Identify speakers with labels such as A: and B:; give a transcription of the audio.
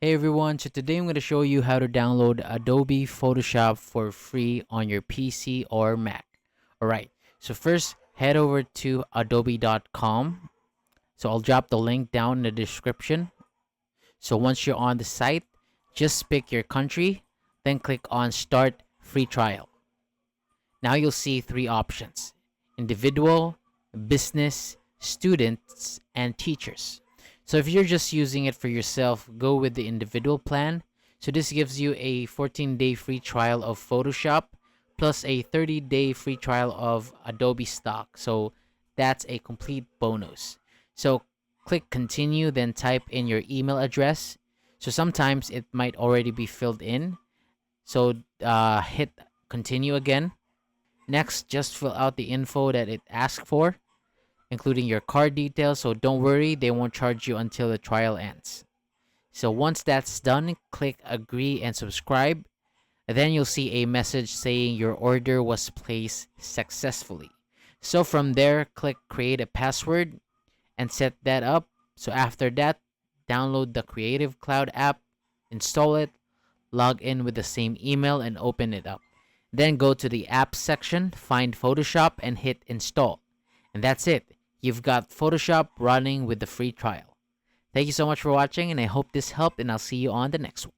A: Hey everyone, so today I'm going to show you how to download Adobe Photoshop for free on your PC or Mac. Alright, so first head over to adobe.com. So I'll drop the link down in the description. So once you're on the site, just pick your country, then click on Start Free Trial. Now you'll see three options: individual, business, students, and teachers. So if you're just using it for yourself, go with the individual plan. So this gives you a 14-day free trial of Photoshop plus a 30-day free trial of Adobe stock. So that's a complete bonus. So click continue, then type in your email address. So sometimes it might already be filled in. So hit continue again. Next, just fill out the info that it asks for, including your card details. So don't worry, they won't charge you until the trial ends. So once that's done, click agree and subscribe. Then you'll see a message saying your order was placed successfully. So from there, click create a password and set that up. So after that, download the Creative Cloud app, install it, log in with the same email, and open it up. Then go to the apps section, find Photoshop, and hit install. And that's it. You've got Photoshop running with the free trial. Thank you so much for watching, and I hope this helped, and I'll see you on the next one.